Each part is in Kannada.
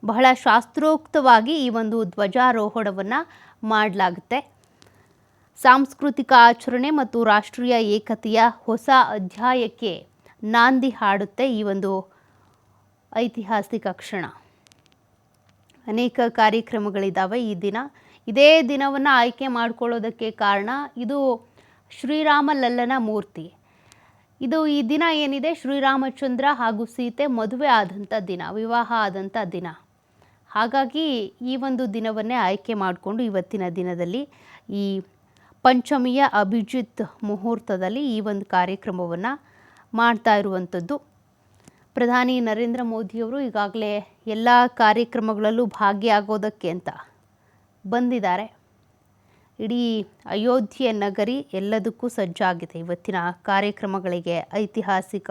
ಬಹಳ ಶಾಸ್ತ್ರೋಕ್ತವಾಗಿ ಈ ಒಂದು ಧ್ವಜಾರೋಹಣವನ್ನು ಮಾಡಲಾಗುತ್ತೆ. ಸಾಂಸ್ಕೃತಿಕ ಆಚರಣೆ ಮತ್ತು ರಾಷ್ಟ್ರೀಯ ಏಕತೆಯ ಹೊಸ ಅಧ್ಯಾಯಕ್ಕೆ ನಾಂದಿ ಹಾಡುತ್ತೆ ಈ ಒಂದು ಐತಿಹಾಸಿಕ ಕ್ಷಣ. ಅನೇಕ ಕಾರ್ಯಕ್ರಮಗಳಿದ್ದಾವೆ ಈ ದಿನ. ಇದೇ ದಿನವನ್ನು ಆಯ್ಕೆ ಮಾಡಿಕೊಳ್ಳೋದಕ್ಕೆ ಕಾರಣ ಇದು ಶ್ರೀರಾಮ ಲಲ್ಲನ ಮೂರ್ತಿ. ಇದು ಈ ದಿನ ಏನಿದೆ ಶ್ರೀರಾಮಚಂದ್ರ ಹಾಗೂ ಸೀತೆ ಮದುವೆ ಆದಂಥ ದಿನ, ವಿವಾಹ ಆದಂಥ ದಿನ. ಹಾಗಾಗಿ ಈ ಒಂದು ದಿನವನ್ನೇ ಆಯ್ಕೆ ಮಾಡಿಕೊಂಡು ಇವತ್ತಿನ ದಿನದಲ್ಲಿ ಈ ಪಂಚಮಿಯ ಅಭಿಜಿತ್ ಮುಹೂರ್ತದಲ್ಲಿ ಈ ಒಂದು ಕಾರ್ಯಕ್ರಮವನ್ನು ಮಾಡ್ತಾ ಇರುವಂಥದ್ದು. ಪ್ರಧಾನಿ ನರೇಂದ್ರ ಮೋದಿಯವರು ಈಗಾಗಲೇ ಎಲ್ಲ ಕಾರ್ಯಕ್ರಮಗಳಲ್ಲೂ ಭಾಗಿಯಾಗೋದಕ್ಕೆ ಅಂತ ಬಂದಿದ್ದಾರೆ. ಇಡೀ ಅಯೋಧ್ಯೆ ನಗರಿ ಎಲ್ಲದಕ್ಕೂ ಸಜ್ಜಾಗಿದೆ. ಇವತ್ತಿನ ಕಾರ್ಯಕ್ರಮಗಳಿಗೆ, ಐತಿಹಾಸಿಕ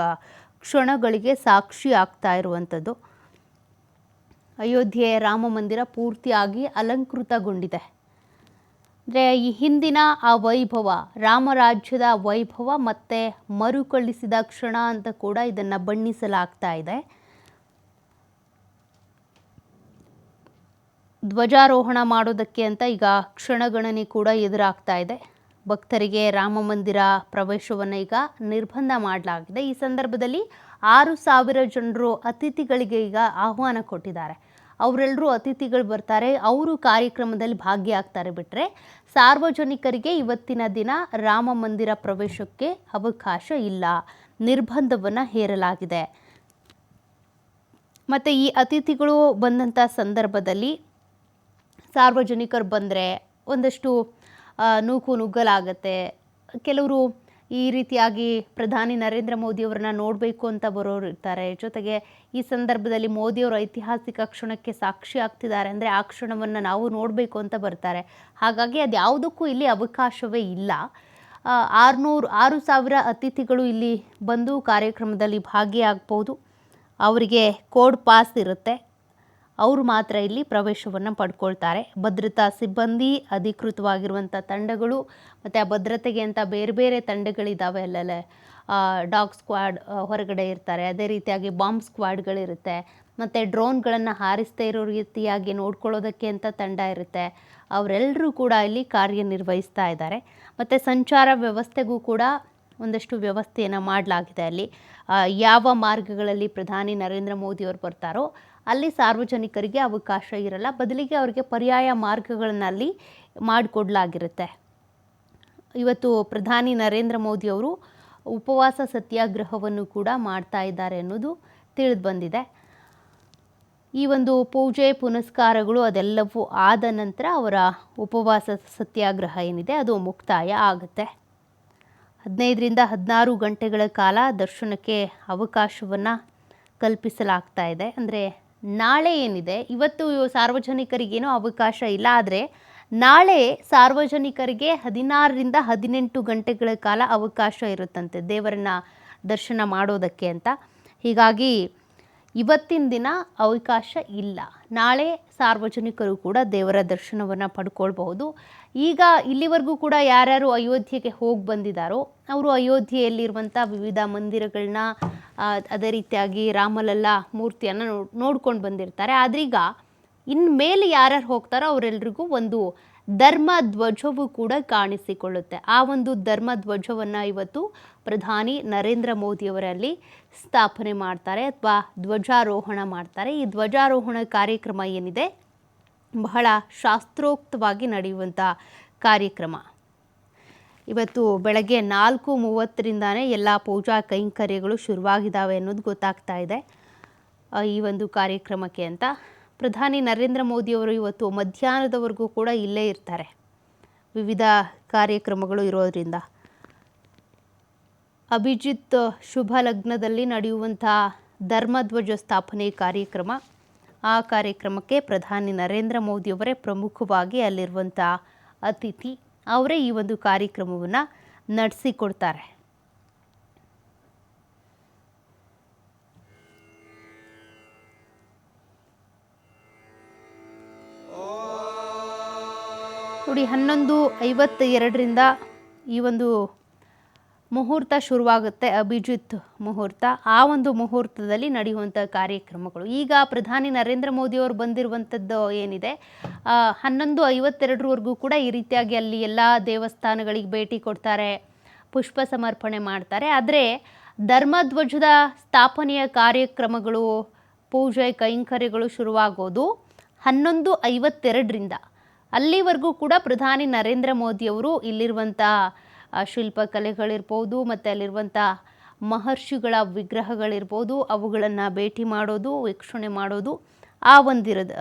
ಕ್ಷಣಗಳಿಗೆ ಸಾಕ್ಷಿ ಆಗ್ತಾ ಇರುವಂಥದ್ದು. ಅಯೋಧ್ಯೆ ರಾಮ ಮಂದಿರ ಪೂರ್ತಿಯಾಗಿ ಅಲಂಕೃತಗೊಂಡಿದೆ. ಅಂದರೆ ಈ ಹಿಂದಿನ ಆ ವೈಭವ, ರಾಮರಾಜ್ಯದ ವೈಭವ ಮತ್ತೆ ಮರುಕಳಿಸಿದ ಕ್ಷಣ ಅಂತ ಕೂಡ ಇದನ್ನು ಬಣ್ಣಿಸಲಾಗ್ತಾ ಇದೆ. ಧ್ವಜಾರೋಹಣ ಮಾಡೋದಕ್ಕೆ ಅಂತ ಈಗ ಕ್ಷಣಗಣನೆ ಕೂಡ ಎದುರಾಗ್ತಾ ಇದೆ. ಭಕ್ತರಿಗೆ ರಾಮ ಮಂದಿರ ಪ್ರವೇಶವನ್ನು ಈಗ ನಿರ್ಬಂಧ ಮಾಡಲಾಗಿದೆ. ಈ ಸಂದರ್ಭದಲ್ಲಿ 6,000 ಜನರು ಅತಿಥಿಗಳಿಗೆ ಈಗ ಆಹ್ವಾನ ಕೊಟ್ಟಿದ್ದಾರೆ. ಅವರೆಲ್ಲರೂ ಅತಿಥಿಗಳು ಬರ್ತಾರೆ, ಅವರು ಕಾರ್ಯಕ್ರಮದಲ್ಲಿ ಭಾಗಿಯಾಗ್ತಾರೆ. ಬಿಟ್ಟರೆ ಸಾರ್ವಜನಿಕರಿಗೆ ಇವತ್ತಿನ ದಿನ ರಾಮ ಮಂದಿರ ಪ್ರವೇಶಕ್ಕೆ ಅವಕಾಶ ಇಲ್ಲ, ನಿರ್ಬಂಧವನ್ನು ಹೇರಲಾಗಿದೆ. ಮತ್ತು ಈ ಅತಿಥಿಗಳು ಬಂದಂಥ ಸಂದರ್ಭದಲ್ಲಿ ಸಾರ್ವಜನಿಕರು ಬಂದರೆ ಒಂದಷ್ಟು ನೂಕು ನುಗ್ಗಲಾಗತ್ತೆ. ಕೆಲವರು ಈ ರೀತಿಯಾಗಿ ಪ್ರಧಾನಿ ನರೇಂದ್ರ ಮೋದಿಯವರನ್ನ ನೋಡಬೇಕು ಅಂತ ಬರೋರು ಇರ್ತಾರೆ. ಜೊತೆಗೆ ಈ ಸಂದರ್ಭದಲ್ಲಿ ಮೋದಿಯವರು ಐತಿಹಾಸಿಕ ಕ್ಷಣಕ್ಕೆ ಸಾಕ್ಷಿ ಆಗ್ತಿದ್ದಾರೆ ಅಂದರೆ ಆ ಕ್ಷಣವನ್ನು ನಾವು ನೋಡಬೇಕು ಅಂತ ಬರ್ತಾರೆ. ಹಾಗಾಗಿ ಅದು ಯಾವುದಕ್ಕೂ ಇಲ್ಲಿ ಅವಕಾಶವೇ ಇಲ್ಲ. 6,000 ಅತಿಥಿಗಳು ಇಲ್ಲಿ ಬಂದು ಕಾರ್ಯಕ್ರಮದಲ್ಲಿ ಭಾಗಿಯಾಗ್ಬೋದು. ಅವರಿಗೆ ಕೋಡ್ ಪಾಸ್ ಇರುತ್ತೆ, ಅವರು ಮಾತ್ರ ಇಲ್ಲಿ ಪ್ರವೇಶವನ್ನು ಪಡ್ಕೊಳ್ತಾರೆ. ಭದ್ರತಾ ಸಿಬ್ಬಂದಿ, ಅಧಿಕೃತವಾಗಿರುವಂಥ ತಂಡಗಳು ಮತ್ತು ಆ ಭದ್ರತೆಗೆ ಅಂತ ಬೇರೆ ಬೇರೆ ತಂಡಗಳಿದ್ದಾವೆ. ಅಲ್ಲಲ್ಲೇ ಡಾಗ್ ಸ್ಕ್ವಾಡ್ ಹೊರಗಡೆ ಇರ್ತಾರೆ. ಅದೇ ರೀತಿಯಾಗಿ ಬಾಂಬ್ ಸ್ಕ್ವಾಡ್ಗಳಿರುತ್ತೆ. ಮತ್ತು ಡ್ರೋನ್ಗಳನ್ನು ಹಾರಿಸ್ತಾ ಇರೋ ರೀತಿಯಾಗಿ ನೋಡ್ಕೊಳ್ಳೋದಕ್ಕೆ ಅಂತ ತಂಡ ಇರುತ್ತೆ. ಅವರೆಲ್ಲರೂ ಕೂಡ ಇಲ್ಲಿ ಕಾರ್ಯನಿರ್ವಹಿಸ್ತಾ ಇದ್ದಾರೆ. ಮತ್ತು ಸಂಚಾರ ವ್ಯವಸ್ಥೆಗೂ ಕೂಡ ಒಂದಷ್ಟು ವ್ಯವಸ್ಥೆಯನ್ನು ಮಾಡಲಾಗಿದೆ. ಅಲ್ಲಿ ಯಾವ ಮಾರ್ಗಗಳಲ್ಲಿ ಪ್ರಧಾನಿ ನರೇಂದ್ರ ಮೋದಿಯವರು ಬರ್ತಾರೋ ಅಲ್ಲಿ ಸಾರ್ವಜನಿಕರಿಗೆ ಅವಕಾಶ ಇರಲ್ಲ, ಬದಲಿಗೆ ಅವರಿಗೆ ಪರ್ಯಾಯ ಮಾರ್ಗಗಳನ್ನು ಅಲ್ಲಿ ಮಾಡಿಕೊಡ್ಲಾಗಿರುತ್ತೆ. ಇವತ್ತು ಪ್ರಧಾನಿ ನರೇಂದ್ರ ಮೋದಿಯವರು ಉಪವಾಸ ಸತ್ಯಾಗ್ರಹವನ್ನು ಕೂಡ ಮಾಡ್ತಾ ಇದ್ದಾರೆ ಅನ್ನೋದು ತಿಳಿದು ಬಂದಿದೆ. ಈ ಒಂದು ಪೂಜೆ ಪುನಸ್ಕಾರಗಳು ಅದೆಲ್ಲವೂ ಆದ ನಂತರ ಅವರ ಉಪವಾಸ ಸತ್ಯಾಗ್ರಹ ಏನಿದೆ ಅದು ಮುಕ್ತಾಯ ಆಗುತ್ತೆ. 15ರಿಂದ 16 ಗಂಟೆಗಳ ಕಾಲ ದರ್ಶನಕ್ಕೆ ಅವಕಾಶವನ್ನು ಕಲ್ಪಿಸಲಾಗ್ತಾ ಇದೆ. ಅಂದರೆ ನಾಳೆ ಏನಿದೆ, ಇವತ್ತು ಸಾರ್ವಜನಿಕರಿಗೇನೂ ಅವಕಾಶ ಇಲ್ಲ, ಆದರೆ ನಾಳೆ ಸಾರ್ವಜನಿಕರಿಗೆ 16ರಿಂದ 18 ಗಂಟೆಗಳ ಕಾಲ ಅವಕಾಶ ಇರುತ್ತಂತೆ ದೇವರನ್ನ ದರ್ಶನ ಮಾಡೋದಕ್ಕೆ ಅಂತ. ಹೀಗಾಗಿ ಇವತ್ತಿನ ದಿನ ಅವಕಾಶ ಇಲ್ಲ. ನಾಳೆ ಸಾರ್ವಜನಿಕರು ಕೂಡ ದೇವರ ದರ್ಶನವನ್ನು ಪಡ್ಕೊಳ್ಬಹುದು. ಈಗ ಇಲ್ಲಿವರೆಗೂ ಕೂಡ ಯಾರ್ಯಾರು ಅಯೋಧ್ಯೆಗೆ ಹೋಗಿ ಬಂದಿದ್ದಾರೋ ಅವರು ಅಯೋಧ್ಯೆಯಲ್ಲಿರುವಂಥ ವಿವಿಧ ಮಂದಿರಗಳನ್ನ, ಅದೇ ರೀತಿಯಾಗಿ ರಾಮಲಲ್ಲಾ ಮೂರ್ತಿಯನ್ನು ನೋಡ್ಕೊಂಡು ಬಂದಿರ್ತಾರೆ. ಆದ್ರೀಗ ಇನ್ಮೇಲೆ ಯಾರ್ಯಾರು ಹೋಗ್ತಾರೋ ಅವರೆಲ್ರಿಗೂ ಒಂದು ಧರ್ಮ ಧ್ವಜವು ಕೂಡ ಕಾಣಿಸಿಕೊಳ್ಳುತ್ತೆ. ಆ ಒಂದು ಧರ್ಮ ಧ್ವಜವನ್ನು ಇವತ್ತು ಪ್ರಧಾನಿ ನರೇಂದ್ರ ಮೋದಿಯವರಲ್ಲಿ ಸ್ಥಾಪನೆ ಮಾಡ್ತಾರೆ ಅಥವಾ ಧ್ವಜಾರೋಹಣ ಮಾಡ್ತಾರೆ. ಈ ಧ್ವಜಾರೋಹಣ ಕಾರ್ಯಕ್ರಮ ಏನಿದೆ ಬಹಳ ಶಾಸ್ತ್ರೋಕ್ತವಾಗಿ ನಡೆಯುವಂಥ ಕಾರ್ಯಕ್ರಮ. ಇವತ್ತು ಬೆಳಗ್ಗೆ 4:30ರಿಂದಾನೇ ಎಲ್ಲ ಪೂಜಾ ಕೈಂಕರ್ಯಗಳು ಶುರುವಾಗಿದ್ದಾವೆ ಅನ್ನೋದು ಗೊತ್ತಾಗ್ತಾ ಇದೆ ಈ ಒಂದು ಕಾರ್ಯಕ್ರಮಕ್ಕೆ ಅಂತ. ಪ್ರಧಾನಿ ನರೇಂದ್ರ ಮೋದಿಯವರು ಇವತ್ತು ಮಧ್ಯಾಹ್ನದವರೆಗೂ ಕೂಡ ಇಲ್ಲೇ ಇರ್ತಾರೆ, ವಿವಿಧ ಕಾರ್ಯಕ್ರಮಗಳು ಇರೋದ್ರಿಂದ. ಅಭಿಜಿತ್ ಶುಭ ಲಗ್ನದಲ್ಲಿ ನಡೆಯುವಂಥ ಧರ್ಮಧ್ವಜ ಸ್ಥಾಪನೆ ಕಾರ್ಯಕ್ರಮ, ಆ ಕಾರ್ಯಕ್ರಮಕ್ಕೆ ಪ್ರಧಾನಿ ನರೇಂದ್ರ ಮೋದಿಯವರೇ ಪ್ರಮುಖವಾಗಿ ಅಲ್ಲಿರುವಂಥ ಅತಿಥಿ. ಅವರೇ ಈ ಒಂದು ಕಾರ್ಯಕ್ರಮವನ್ನು ನಡೆಸಿಕೊಡ್ತಾರೆ. ನೋಡಿ, 11:52ರಿಂದ ಈ ಒಂದು ಮುಹೂರ್ತ ಶುರುವಾಗುತ್ತೆ, ಅಭಿಜಿತ್ ಮುಹೂರ್ತ. ಆ ಒಂದು ಮುಹೂರ್ತದಲ್ಲಿ ನಡೆಯುವಂಥ ಕಾರ್ಯಕ್ರಮಗಳು. ಈಗ ಪ್ರಧಾನಿ ನರೇಂದ್ರ ಮೋದಿಯವರು ಬಂದಿರುವಂಥದ್ದು ಏನಿದೆ, 11:52ವರೆಗೂ ಕೂಡ ಈ ರೀತಿಯಾಗಿ ಅಲ್ಲಿ ಎಲ್ಲ ದೇವಸ್ಥಾನಗಳಿಗೆ ಭೇಟಿ ಕೊಡ್ತಾರೆ, ಪುಷ್ಪ ಸಮರ್ಪಣೆ ಮಾಡ್ತಾರೆ. ಆದರೆ ಧರ್ಮಧ್ವಜದ ಸ್ಥಾಪನೆಯ ಕಾರ್ಯಕ್ರಮಗಳು, ಪೂಜೆ ಕೈಂಕರ್ಯಗಳು ಶುರುವಾಗೋದು 11:52ರಿಂದ. ಅಲ್ಲಿವರೆಗೂ ಕೂಡ ಪ್ರಧಾನಿ ನರೇಂದ್ರ ಮೋದಿಯವರು ಇಲ್ಲಿರುವಂಥ ಶಿಲ್ಪಕಲೆಗಳಿರ್ಬೋದು ಮತ್ತು ಅಲ್ಲಿರುವಂಥ ಮಹರ್ಷಿಗಳ ವಿಗ್ರಹಗಳಿರ್ಬೋದು ಅವುಗಳನ್ನು ಭೇಟಿ ಮಾಡೋದು, ವೀಕ್ಷಣೆ ಮಾಡೋದು, ಆ ಒಂದಿರೋದು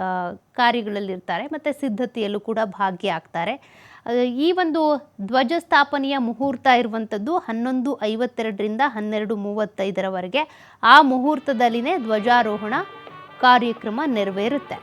ಕಾರ್ಯಗಳಲ್ಲಿರ್ತಾರೆ ಮತ್ತು ಸಿದ್ಧತೆಯಲ್ಲೂ ಕೂಡ ಭಾಗಿಯಾಗ್ತಾರೆ. ಈ ಒಂದು ಧ್ವಜಸ್ಥಾಪನೆಯ ಮುಹೂರ್ತ ಇರುವಂಥದ್ದು 11:52ರಿಂದ 12:35ರವರೆಗೆ. ಆ ಮುಹೂರ್ತದಲ್ಲಿನೇ ಧ್ವಜಾರೋಹಣ ಕಾರ್ಯಕ್ರಮ ನೆರವೇರುತ್ತೆ.